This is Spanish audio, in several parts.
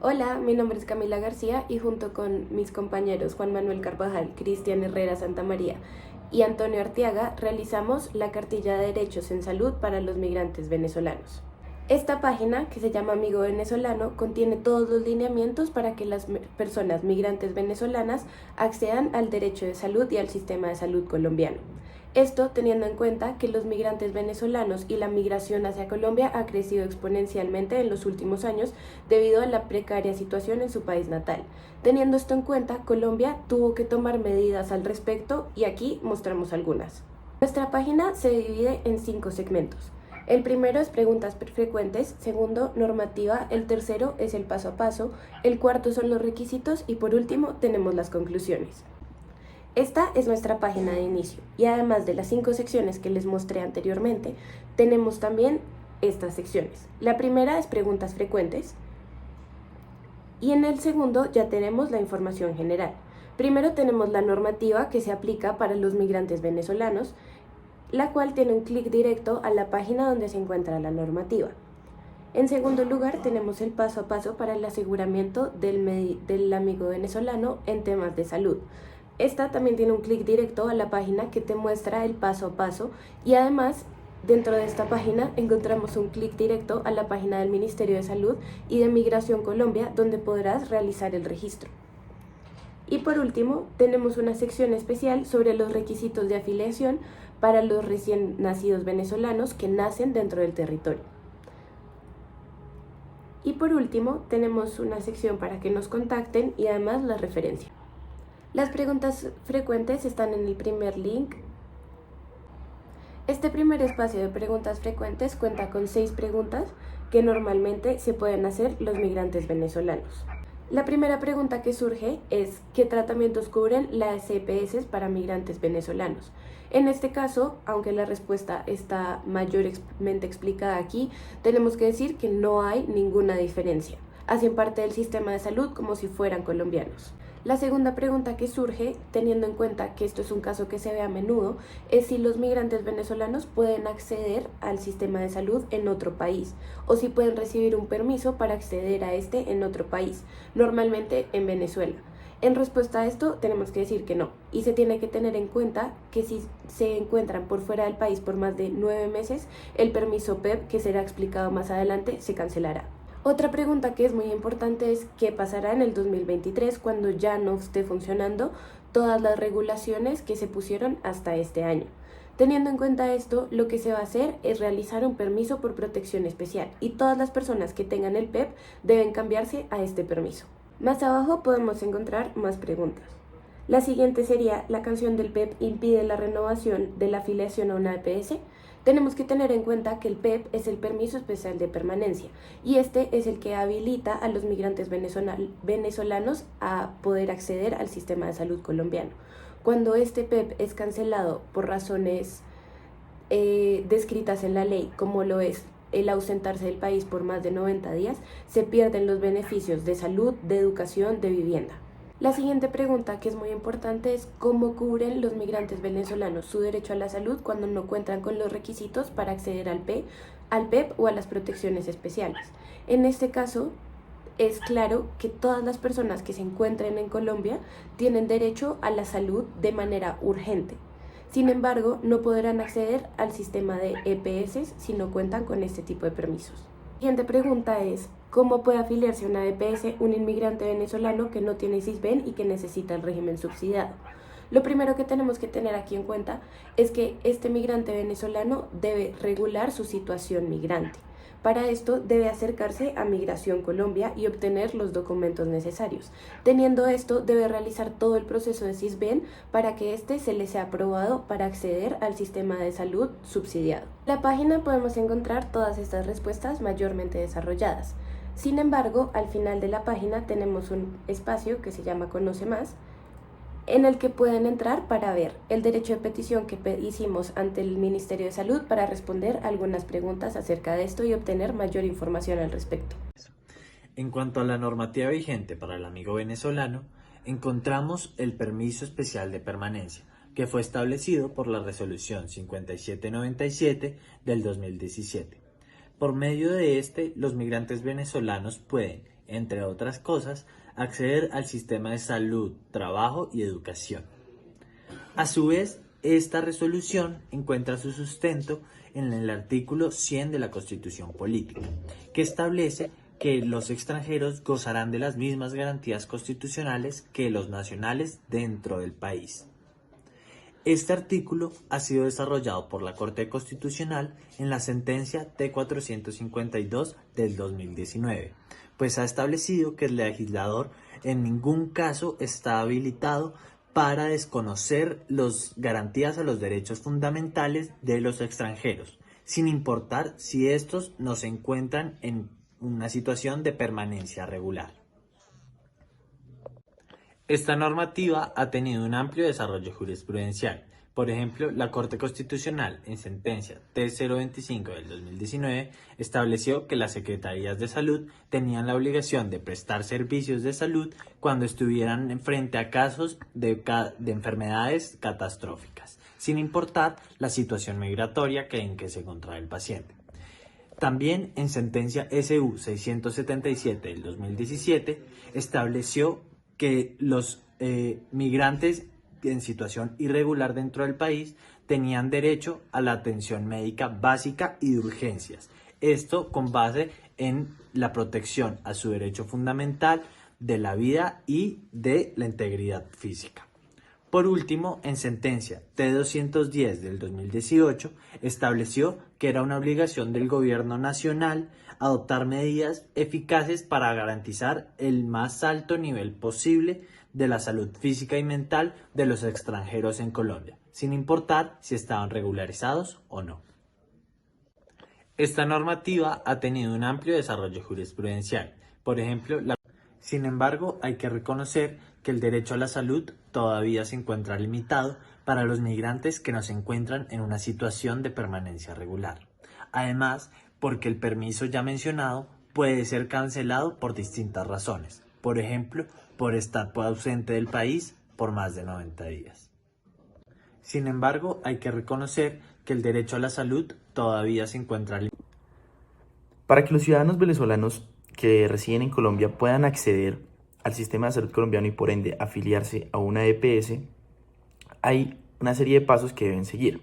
Hola, mi nombre es Camila García y junto con mis compañeros Juan Manuel Carvajal, Cristian Herrera Santamaría y Antonio Arteaga realizamos la cartilla de derechos en salud para los migrantes venezolanos. Esta página, que se llama Amigo Venezolano, contiene todos los lineamientos para que las personas migrantes venezolanas accedan al derecho de salud y al sistema de salud colombiano. Esto teniendo en cuenta que los migrantes venezolanos y la migración hacia Colombia ha crecido exponencialmente en los últimos años debido a la precaria situación en su país natal. Teniendo esto en cuenta, Colombia tuvo que tomar medidas al respecto y aquí mostramos algunas. Nuestra página se divide en 5 segmentos. El primero es preguntas frecuentes, segundo, normativa, el tercero es el paso a paso, el cuarto son los requisitos y por último tenemos las conclusiones. Esta es nuestra página de inicio y además de las 5 secciones que les mostré anteriormente, tenemos también estas secciones. La primera es preguntas frecuentes y en el segundo ya tenemos la información general. Primero tenemos la normativa que se aplica para los migrantes venezolanos, la cual tiene un clic directo a la página donde se encuentra la normativa. En segundo lugar tenemos el paso a paso para el aseguramiento del amigo venezolano en temas de salud. Esta también tiene un clic directo a la página que te muestra el paso a paso y además dentro de esta página encontramos un clic directo a la página del Ministerio de Salud y de Migración Colombia donde podrás realizar el registro. Y por último tenemos una sección especial sobre los requisitos de afiliación para los recién nacidos venezolanos que nacen dentro del territorio. Y por último tenemos una sección para que nos contacten y además la referencia. Las preguntas frecuentes están en el primer link. Este primer espacio de preguntas frecuentes cuenta con 6 preguntas que normalmente se pueden hacer los migrantes venezolanos. La primera pregunta que surge es ¿qué tratamientos cubren las EPS para migrantes venezolanos? En este caso, aunque la respuesta está mayormente explicada aquí, tenemos que decir que no hay ninguna diferencia. Hacen parte del sistema de salud como si fueran colombianos. La segunda pregunta que surge, teniendo en cuenta que esto es un caso que se ve a menudo, es si los migrantes venezolanos pueden acceder al sistema de salud en otro país o si pueden recibir un permiso para acceder a este en otro país, normalmente en Venezuela. En respuesta a esto tenemos que decir que no y se tiene que tener en cuenta que si se encuentran por fuera del país por más de 9 meses, el permiso PEP, que será explicado más adelante, se cancelará. Otra pregunta que es muy importante es qué pasará en el 2023 cuando ya no esté funcionando todas las regulaciones que se pusieron hasta este año. Teniendo en cuenta esto, lo que se va a hacer es realizar un permiso por protección especial y todas las personas que tengan el PEP deben cambiarse a este permiso. Más abajo podemos encontrar más preguntas. La siguiente sería, ¿la canción del PEP impide la renovación de la afiliación a una EPS? Tenemos que tener en cuenta que el PEP es el permiso especial de permanencia y este es el que habilita a los migrantes venezolanos a poder acceder al sistema de salud colombiano. Cuando este PEP es cancelado por razones descritas en la ley, como lo es el ausentarse del país por más de 90 días, se pierden los beneficios de salud, de educación, de vivienda. La siguiente pregunta, que es muy importante, es ¿cómo cubren los migrantes venezolanos su derecho a la salud cuando no cuentan con los requisitos para acceder al PEP o a las protecciones especiales? En este caso, es claro que todas las personas que se encuentren en Colombia tienen derecho a la salud de manera urgente. Sin embargo, no podrán acceder al sistema de EPS si no cuentan con este tipo de permisos. La siguiente pregunta es ¿cómo puede afiliarse a una EPS un inmigrante venezolano que no tiene SISBEN y que necesita el régimen subsidiado? Lo primero que tenemos que tener aquí en cuenta es que este migrante venezolano debe regular su situación migrante. Para esto debe acercarse a Migración Colombia y obtener los documentos necesarios. Teniendo esto, debe realizar todo el proceso de SISBEN para que éste se le sea aprobado para acceder al sistema de salud subsidiado. En la página podemos encontrar todas estas respuestas mayormente desarrolladas. Sin embargo, al final de la página tenemos un espacio que se llama Conoce Más, en el que pueden entrar para ver el derecho de petición que hicimos ante el Ministerio de Salud para responder algunas preguntas acerca de esto y obtener mayor información al respecto. En cuanto a la normativa vigente para el amigo venezolano, encontramos el permiso especial de permanencia, que fue establecido por la Resolución 5797 del 2017. Por medio de este, los migrantes venezolanos pueden entre otras cosas, acceder al sistema de salud, trabajo y educación. A su vez, esta resolución encuentra su sustento en el artículo 100 de la Constitución Política, que establece que los extranjeros gozarán de las mismas garantías constitucionales que los nacionales dentro del país. Este artículo ha sido desarrollado por la Corte Constitucional en la sentencia T-452 del 2019, pues ha establecido que el legislador en ningún caso está habilitado para desconocer las garantías a los derechos fundamentales de los extranjeros, sin importar si estos no se encuentran en una situación de permanencia regular. Esta normativa ha tenido un amplio desarrollo jurisprudencial. Por ejemplo, la Corte Constitucional, en sentencia T-025 del 2019, estableció que las secretarías de salud tenían la obligación de prestar servicios de salud cuando estuvieran frente a casos de enfermedades catastróficas, sin importar la situación migratoria en que se encontraba el paciente. También en sentencia SU 677 del 2017 estableció que los migrantes en situación irregular dentro del país tenían derecho a la atención médica básica y de urgencias. Esto con base en la protección a su derecho fundamental de la vida y de la integridad física. Por último, en sentencia T-210 del 2018, estableció que era una obligación del gobierno nacional adoptar medidas eficaces para garantizar el más alto nivel posible de la salud física y mental de los extranjeros en Colombia, sin importar si estaban regularizados o no. Esta normativa ha tenido un amplio desarrollo jurisprudencial. Por ejemplo, sin embargo, hay que reconocer que el derecho a la salud todavía se encuentra limitado para los migrantes que no se encuentran en una situación de permanencia regular. Además, porque el permiso ya mencionado puede ser cancelado por distintas razones. Por ejemplo, por estar ausente del país por más de 90 días. Sin embargo, hay que reconocer que el derecho a la salud todavía se encuentra limitado. Para que los ciudadanos venezolanos que residen en Colombia puedan acceder al sistema de salud colombiano y por ende afiliarse a una EPS, hay una serie de pasos que deben seguir.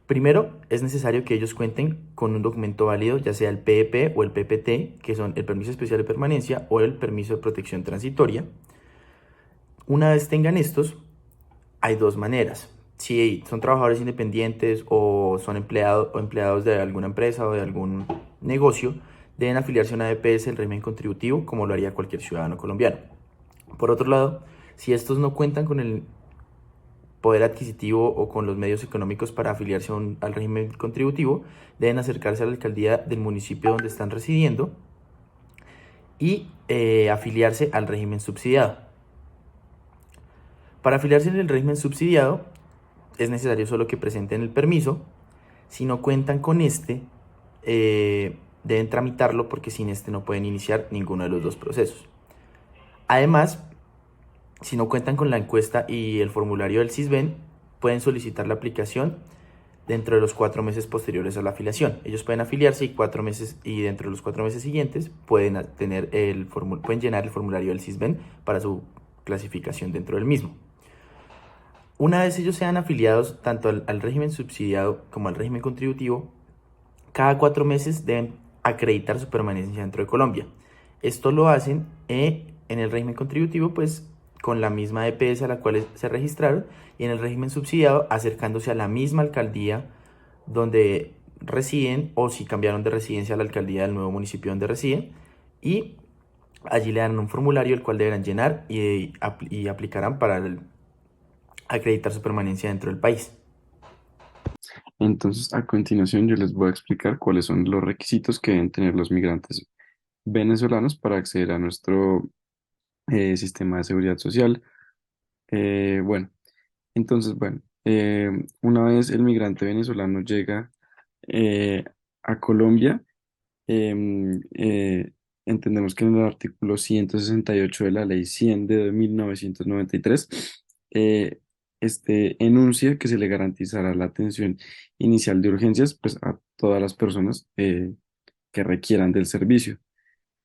Primero, es necesario que ellos cuenten con un documento válido, ya sea el PEP o el PPT, que son el permiso especial de permanencia o el permiso de protección transitoria. Una vez tengan estos, hay dos maneras. Si son trabajadores independientes o son empleados de alguna empresa o de algún negocio, deben afiliarse a una EPS del régimen contributivo, como lo haría cualquier ciudadano colombiano. Por otro lado, si estos no cuentan con el poder adquisitivo o con los medios económicos para afiliarse al régimen contributivo, deben acercarse a la alcaldía del municipio donde están residiendo y afiliarse al régimen subsidiado. Para afiliarse en el régimen subsidiado, es necesario solo que presenten el permiso. Si no cuentan con este, deben tramitarlo porque sin este no pueden iniciar ninguno de los dos procesos. Además, si no cuentan con la encuesta y el formulario del SISBEN, pueden solicitar la aplicación dentro de los 4 meses posteriores a la afiliación. Ellos pueden afiliarse y dentro de los 4 meses siguientes pueden llenar el formulario del SISBEN para su clasificación dentro del mismo. Una vez ellos sean afiliados tanto al régimen subsidiado como al régimen contributivo, cada 4 meses deben acreditar su permanencia dentro de Colombia. Esto lo hacen en el régimen contributivo, pues con la misma EPS a la cual se registraron, y en el régimen subsidiado acercándose a la misma alcaldía donde residen, o si cambiaron de residencia, a la alcaldía del nuevo municipio donde residen, y allí le dan un formulario el cual deberán llenar y aplicarán para acreditar su permanencia dentro del país. Entonces, a continuación yo les voy a explicar cuáles son los requisitos que deben tener los migrantes venezolanos para acceder a nuestro sistema de seguridad social. Bueno, entonces, una vez el migrante venezolano llega eh, a Colombia, em, eh, entendemos que en el artículo 168 de la Ley 100 de 1993, eh, enuncia que se le garantizará la atención inicial de urgencias, pues, a todas las personas que requieran del servicio.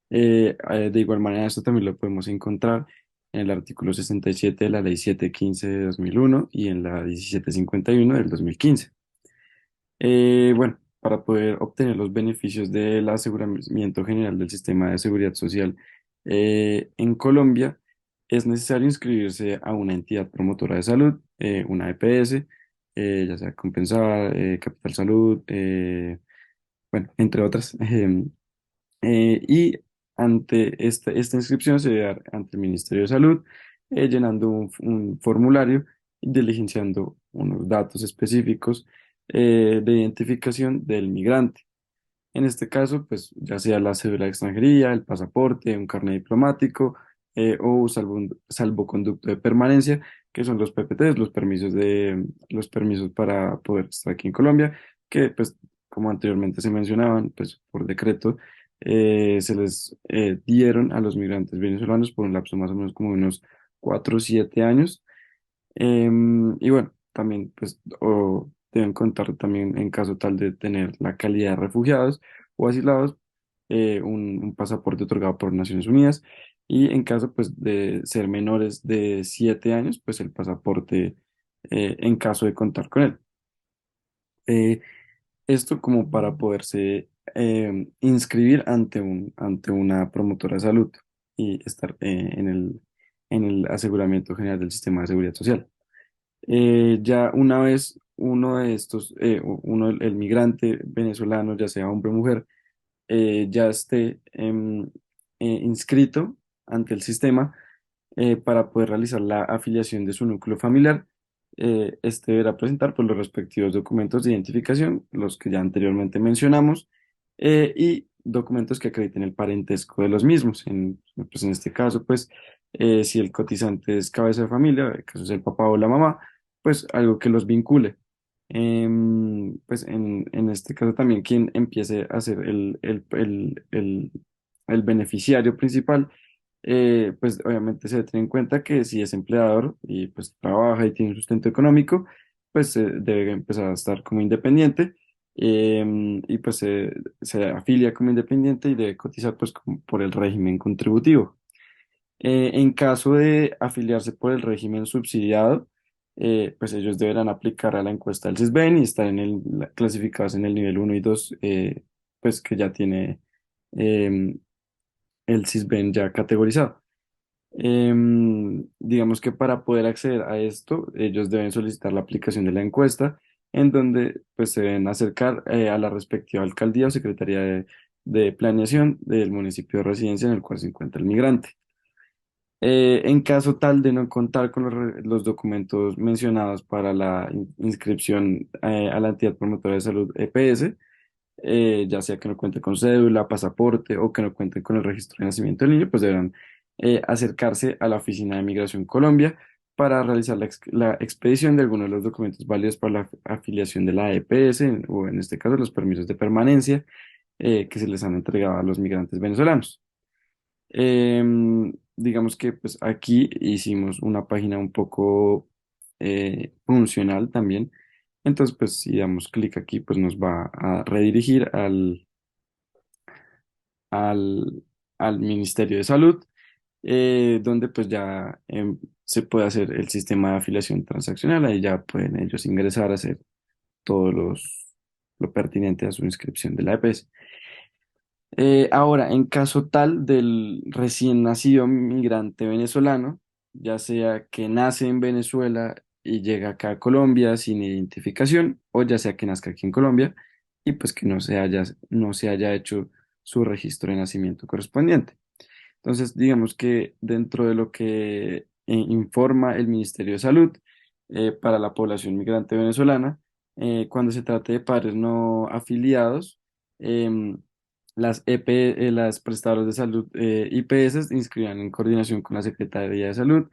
De igual manera, esto también lo podemos encontrar en el artículo 67 de la Ley 715 de 2001 y en la 1751 del 2015. Bueno, para poder obtener los beneficios del aseguramiento general del sistema de seguridad social en Colombia, es necesario inscribirse a una entidad promotora de salud, una EPS, ya sea Compensar, Capital Salud, bueno, entre otras. Y ante esta inscripción se debe dar ante el Ministerio de Salud, llenando un formulario y diligenciando unos datos específicos de identificación del migrante. En este caso, pues ya sea la cédula de extranjería, el pasaporte, un carnet diplomático o salvoconducto de permanencia, que son los PPTs, los permisos para poder estar aquí en Colombia, que pues como anteriormente se mencionaban, pues por decreto se les dieron a los migrantes venezolanos por un lapso más o menos como unos 4 o 7 años. Y bueno, también pues deben contar también en caso tal de tener la calidad de refugiados o asilados, un pasaporte otorgado por Naciones Unidas y en caso pues de ser menores de 7 años, pues el pasaporte en caso de contar con él. Eh, Esto como para poderse inscribir ante una promotora de salud y estar en el aseguramiento general del sistema de seguridad social. Ya una vez uno de estos, el migrante venezolano, ya sea hombre o mujer, ya esté inscrito ante el sistema para poder realizar la afiliación de su núcleo familiar, este deberá presentar pues, los respectivos documentos de identificación, los que ya anteriormente mencionamos, y documentos que acrediten el parentesco de los mismos. Pues, en este caso, pues, si el cotizante es cabeza de familia, en caso es el papá o la mamá, pues algo que los vincule. Pues en este caso también quien empiece a ser el beneficiario principal, pues obviamente se debe tener en cuenta que si es empleador y pues trabaja y tiene un sustento económico, pues debe empezar a estar como independiente, y pues se afilia como independiente y debe cotizar pues como por el régimen contributivo. En caso de afiliarse por el régimen subsidiado, pues ellos deberán aplicar a la encuesta del CISBEN y estar clasificados en el nivel 1 y 2, pues que ya tiene em, el CISBEN ya categorizado. Digamos que para poder acceder a esto, ellos deben solicitar la aplicación de la encuesta, en donde pues se deben acercar a la respectiva alcaldía o secretaría de planeación del municipio de residencia en el cual se encuentra el migrante. En caso tal de no contar con los documentos mencionados para la inscripción a la entidad promotora de salud EPS, ya sea que no cuente con cédula, pasaporte o que no cuenten con el registro de nacimiento del niño, pues deberán acercarse a la Oficina de Migración Colombia para realizar la expedición de algunos de los documentos válidos para la afiliación de la EPS, o en este caso los permisos de permanencia que se les han entregado a los migrantes venezolanos. Digamos que pues aquí hicimos una página un poco funcional también. Entonces, pues si damos clic aquí, pues nos va a redirigir al, al Ministerio de Salud, donde pues ya se puede hacer el sistema de afiliación transaccional. Ahí ya pueden ellos ingresar a hacer todo lo pertinente a su inscripción de la EPS. Ahora, en caso tal del recién nacido migrante venezolano, ya sea que nace en Venezuela y llega acá a Colombia sin identificación, o ya sea que nazca aquí en Colombia y pues que no se haya hecho su registro de nacimiento correspondiente. Entonces, digamos que dentro de lo que informa el Ministerio de Salud para la población migrante venezolana, cuando se trate de padres no afiliados, em, las prestadoras de salud IPS inscriban en coordinación con la Secretaría de Salud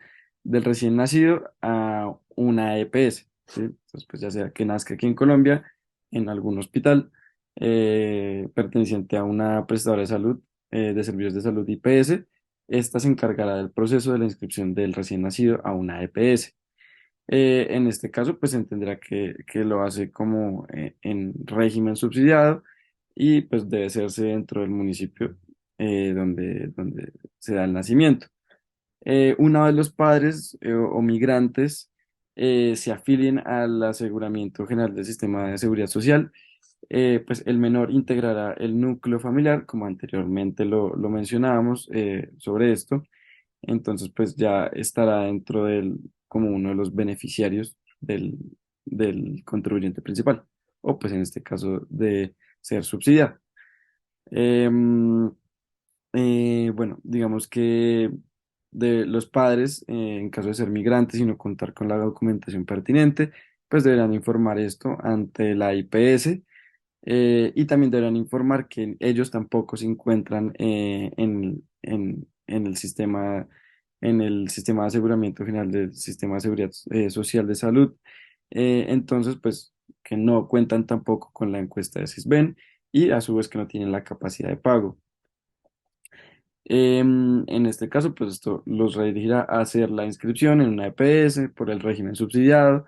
del recién nacido a una EPS, ¿sí? Entonces, pues ya sea que nazca aquí en Colombia, en algún hospital perteneciente a una prestadora de salud de servicios de salud IPS, esta se encargará del proceso de la inscripción del recién nacido a una EPS. En este caso, pues se entenderá que lo hace como en régimen subsidiado y pues debe hacerse dentro del municipio donde se da el nacimiento. Una vez los padres o migrantes se afilien al aseguramiento general del sistema de seguridad social, pues el menor integrará el núcleo familiar, como anteriormente lo mencionábamos sobre esto. Entonces pues ya estará dentro como uno de los beneficiarios del contribuyente principal, o pues en este caso de ser subsidiado. Em, bueno, digamos que de los padres, en caso de ser migrantes y no contar con la documentación pertinente, pues deberán informar esto ante la IPS, y también deberán informar que ellos tampoco se encuentran en el sistema de aseguramiento general del sistema de seguridad social de salud. Entonces, pues que no cuentan tampoco con la encuesta de Sisbén y a su vez que no tienen la capacidad de pago. En este caso, pues esto los redirigirá a hacer la inscripción en una EPS por el régimen subsidiado,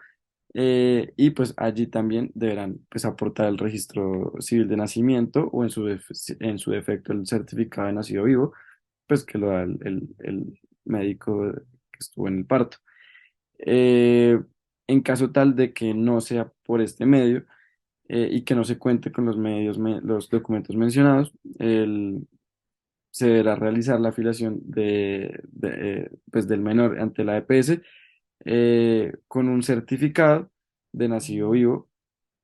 y pues allí también deberán pues aportar el registro civil de nacimiento o en su defecto el certificado de nacido vivo, pues que lo da el médico que estuvo en el parto. Eh, en caso tal de que no sea por este medio, y que no se cuente con los documentos mencionados, se deberá realizar la afiliación pues del menor ante la EPS, con un certificado de nacido vivo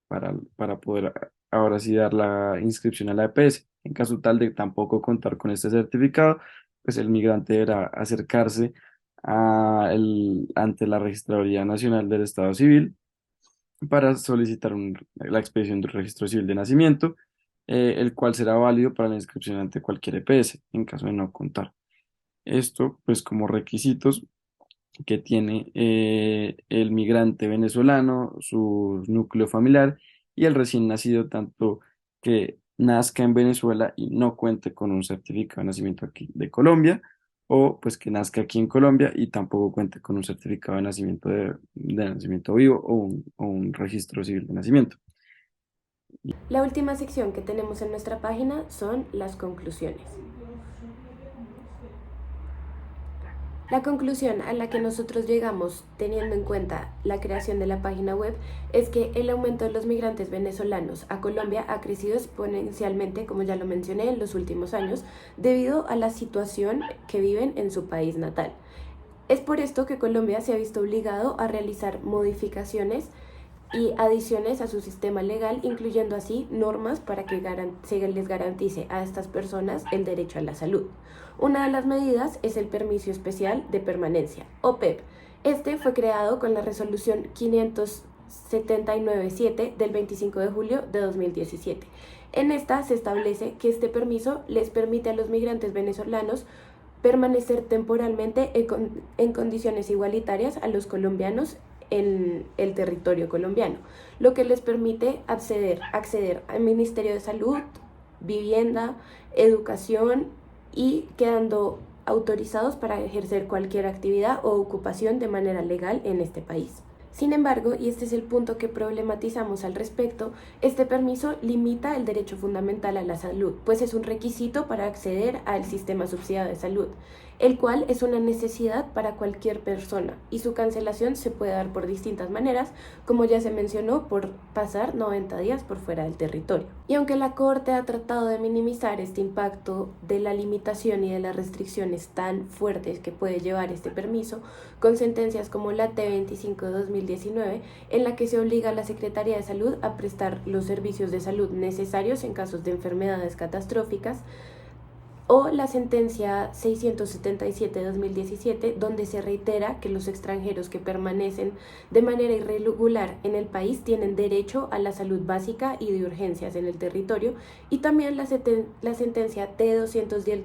para poder ahora sí dar la inscripción a la EPS. En caso tal de tampoco contar con este certificado, pues el migrante deberá acercarse ante la Registraduría Nacional del Estado Civil para solicitar la expedición del registro civil de nacimiento, el cual será válido para la inscripción ante cualquier EPS en caso de no contar. Esto, pues, como requisitos que tiene el migrante venezolano, su núcleo familiar y el recién nacido, tanto que nazca en Venezuela y no cuente con un certificado de nacimiento aquí de Colombia, o pues que nazca aquí en Colombia y tampoco cuente con un certificado de nacimiento vivo o un registro civil de nacimiento. La última sección que tenemos en nuestra página son las conclusiones. La conclusión a la que nosotros llegamos teniendo en cuenta la creación de la página web es que el aumento de los migrantes venezolanos a Colombia ha crecido exponencialmente, como ya lo mencioné, en los últimos años, debido a la situación que viven en su país natal. Es por esto que Colombia se ha visto obligado a realizar modificaciones y adiciones a su sistema legal, incluyendo así normas para que se les garantice a estas personas el derecho a la salud. Una de las medidas es el permiso especial de permanencia, o PEP. Este fue creado con la resolución 579-7 del 25 de julio de 2017. En esta se establece que este permiso les permite a los migrantes venezolanos permanecer temporalmente en condiciones igualitarias a los colombianos en el territorio colombiano, lo que les permite acceder al Ministerio de Salud, vivienda, educación y quedando autorizados para ejercer cualquier actividad o ocupación de manera legal en este país. Sin embargo, y este es el punto que problematizamos al respecto, este permiso limita el derecho fundamental a la salud, pues es un requisito para acceder al sistema subsidiado de salud, el cual es una necesidad para cualquier persona y su cancelación se puede dar por distintas maneras, como ya se mencionó, por pasar 90 días por fuera del territorio. Y aunque la Corte ha tratado de minimizar este impacto de la limitación y de las restricciones tan fuertes que puede llevar este permiso, con sentencias como la T25 de 2019, en la que se obliga a la Secretaría de Salud a prestar los servicios de salud necesarios en casos de enfermedades catastróficas, o la sentencia 677 de 2017, donde se reitera que los extranjeros que permanecen de manera irregular en el país tienen derecho a la salud básica y de urgencias en el territorio, y también la sentencia T210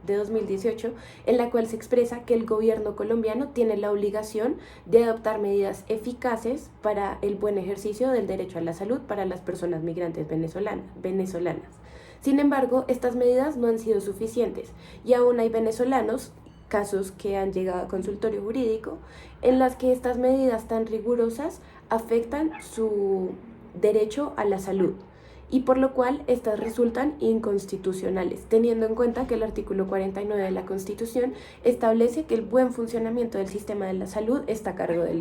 de 2018, en la cual se expresa que el gobierno colombiano tiene la obligación de adoptar medidas eficaces para el buen ejercicio del derecho a la salud para las personas migrantes venezolanas. Sin embargo, estas medidas no han sido suficientes y aún hay venezolanos, casos que han llegado a consultorio jurídico, en las que estas medidas tan rigurosas afectan su derecho a la salud y por lo cual estas resultan inconstitucionales, teniendo en cuenta que el artículo 49 de la Constitución establece que el buen funcionamiento del sistema de la salud está a cargo del Estado.